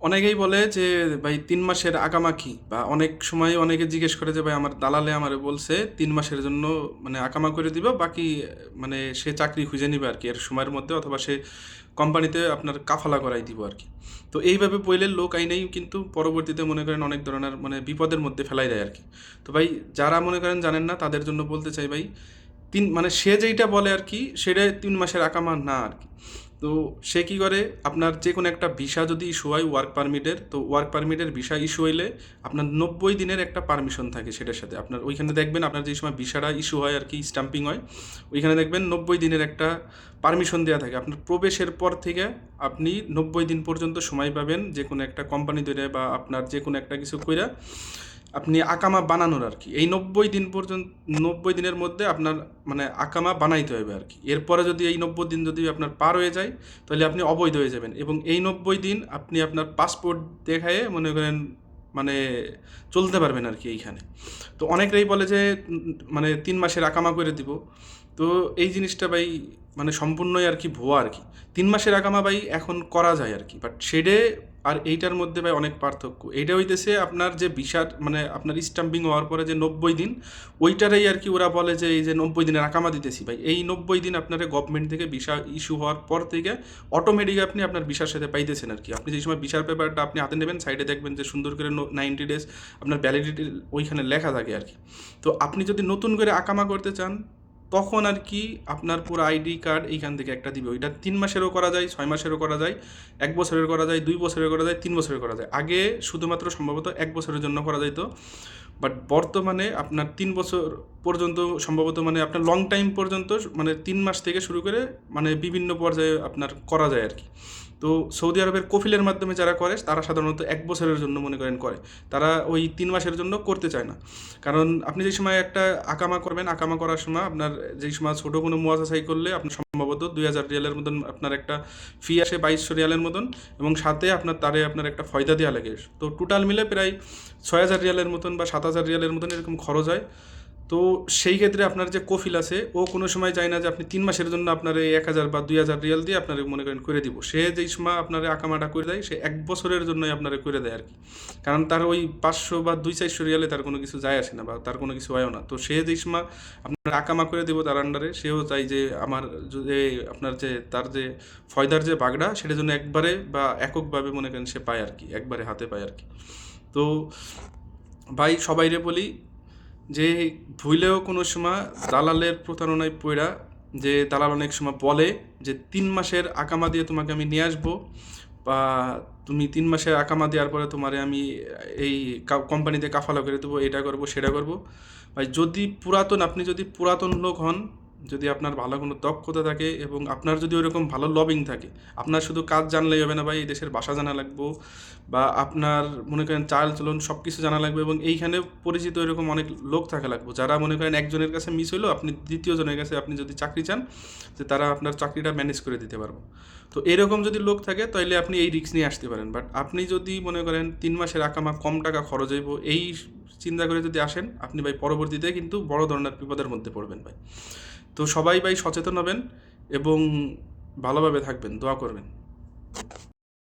অনেকেই বলে যে ভাই ৩ মাসের আগামা কি, বা অনেক সময় অনেকে জিজ্ঞেস করে যে ভাই আমার দালালে আমারে বলছে ৩ মাসের জন্য মানে আকামা করে দিবা, বাকি মানে সে চাকরি খুঁজে নিবে আর কি এর সময়ের মধ্যে, অথবা সে কোম্পানিতে আপনার কাফালা করাই দিব আর কি। তো এইভাবে পইলে লোক আইনেই কিন্তু পরবর্তীতে মনে করেন অনেক ধরনের মানে বিপদের মধ্যে ফেলাই দেয় আর কি। তো ভাই যারা মনে করেন জানেন না তাদের জন্য বলতে চাই ভাই, মানে সে যেইটা বলে আর কি সেটা ৩ মাসের আকামা না আর কি। তো সে কি করে, আপনার যে কোনো একটা ভিসা যদি ইস্যু হয় ওয়ার্ক পারমিটের, তো ওয়ার্ক পারমিটের ভিসা ইস্যু হইলে আপনার 90 দিনের একটা পারমিশন থাকে সেটার সাথে। আপনার ওইখানে দেখবেন আপনার যে সময় ভিসাটা ইস্যু হয় আর কি, স্টাম্পিং হয়, ওইখানে দেখবেন 90 দিনের একটা পারমিশন দেওয়া থাকে। আপনার প্রবেশের পর থেকে আপনি 90 দিন পর্যন্ত সময় পাবেন যে কোনো একটা কোম্পানি ধরে বা আপনার যে কোনো একটা কিছু কইরা আপনি আকামা বানানোর আর কি। এই 90 দিন পর্যন্ত, 90 দিনের মধ্যে আপনার মানে আকামা বানাইতে হবে আর কি। এরপরে যদি এই 90 দিন যদি আপনার পার হয়ে যায় তাহলে আপনি অবৈধ হয়ে যাবেন, এবং এই 90 দিন আপনি আপনার পাসপোর্ট দেখায়ে মনে করেন মানে চলতে পারবেন আর কি এইখানে। তো অনেকেই বলে যে মানে ৩ মাসের আকামা করে দিব। তো এই জিনিসটা ভাই মানে সম্পূর্ণই আর কি ভুয়া আর কি। ৩ মাসের আকামা ভাই এখন করা যায় আর কি, বাট সেডে আর এইটার মধ্যে ভাই অনেক পার্থক্য। এইটা হইতেছে আপনার যে ভিসার মানে আপনার স্টাম্পিং হওয়ার পরে যে 90 দিন, ওইটারই আর কি ওরা বলে যে এই যে 90 দিনের আকামা দিতেছি ভাই, এই 90 দিন আপনারা গভর্নমেন্ট থেকে ভিসা ইস্যু হওয়ার পর থেকে অটোমেটিক আপনি আপনার ভিসার সাথে পাইতেছেন আর কি। আপনি যে সময় ভিসার পেপারটা আপনি হাতে নেবেন, সাইডে দেখবেন যে সুন্দর করে 90 ডেজ আপনার ভ্যালিডিটি ওইখানে লেখা থাকে আর কি। তো আপনি যদি নতুন করে আকামা করতে চান তখন আর কি আপনার পুরো আইডি কার্ড এইখান থেকে একটা দিবে। ওইটা 3 মাসেরও করা যায়, 6 মাসেরও করা যায়, 1 বছরের করা যায়, 2 বছরের করা যায়, 3 বছরের করা যায়। আগে শুধুমাত্র সম্ভবত 1 বছরের জন্য করা যাইতো, বাট বর্তমানে আপনার 3 বছর পর্যন্ত সম্ভবত মানে আপনার লং টাইম পর্যন্ত মানে 3 মাস থেকে শুরু করে মানে বিভিন্ন পর্যায়ে আপনার করা যায় আর কি। তো সৌদি আরবের কফিলের মাধ্যমে যারা করে তারা সাধারণত 1 বছরের জন্য মনে করেন করে, তারা ওই 3 মাসের জন্য করতে চায় না। কারণ আপনি যে সময় একটা আকামা করবেন, আকামা করার সময় আপনার যেই সময় ছোটো কোনো মুয়াসাসাই করলে আপনার সম্ভবত 2000 রিয়ালের মতন আপনার একটা ফি আসে, 2200 রিয়ালের মতন, এবং সাথে আপনার তারে আপনার একটা ফয়দা দেওয়া লাগে। তো টোটাল মিলে প্রায় 6000 রিয়ালের মতন বা 7000 রিয়ালের মতন এরকম খরচ হয়। তো সেই ক্ষেত্রে আপনার যে কফিল আছে ও কোনো সময় চায় না যে আপনি 3 মাসের জন্য আপনার এই 1000 বা 2000 রিয়াল দিয়ে আপনার মনে করেন করে দিব। সে যেই সময় আপনার আকামাটা করে দেয় সে 1 বছরের জন্যই আপনার করে দেয় আর কি। কারণ তার ওই 500 বা 200-400 রিয়ালে তার কোনো কিছু যায় আসে না, বা তার কোনো কিছু হয়ও না। তো সে যেই সময় আপনার আকামা করে দেবো তার আন্ডারে, সেও চাই যে আমার যে আপনার যে তার যে ফয়দার যে বাগড়া সেটার জন্য একবারে বা এককভাবে মনে করেন সে পায় আর কি, একবারে হাতে পায় আর কি। তো ভাই সবাইরে বলি যে ভুলেও কোনো সময় দালালের প্রতারণায় পইড়া, যে দালাল অনেক সময় বলে যে 3 মাসের আকামা দিয়ে তোমাকে আমি নিয়ে আসবো, বা তুমি 3 মাসের আকামা দেওয়ার পরে তোমারে আমি এই কোম্পানিতে কাফালা করে দেবো, এটা করবো সেটা করবো। ভাই যদি পুরাতন, আপনি যদি পুরাতন লোক হন, যদি আপনার ভালো কোনো দক্ষতা থাকে এবং আপনার যদি ওইরকম ভালো লবিং থাকে, আপনার শুধু কাজ জানলেই হবে না ভাই, এই দেশের ভাষা জানা লাগবে, বা আপনার মনে করেন চাল চলন সব কিছু জানা লাগবে, এবং এইখানে পরিচিত এরকম অনেক লোক থাকা লাগবে যারা মনে করেন একজনের কাছে মিস হইলো, আপনি দ্বিতীয় জনের কাছে আপনি যদি চাকরি চান যে তারা আপনার চাকরিটা ম্যানেজ করে দিতে পারবো। তো এরকম যদি লোক থাকে তাহলে আপনি এই রিস্ক নিয়ে আসতে পারেন। বাট আপনি যদি মনে করেন 3 মাসের আকামা কম টাকা খরচ হইব এই চিন্তা করে যদি আসেন, আপনি ভাই পরবর্তীতে কিন্তু বড় ধরনের বিপদের মধ্যে পড়বেন ভাই। তো সবাই ভাই সচেতন হবেন এবং ভালোভাবে থাকবেন, দোয়া করবেন।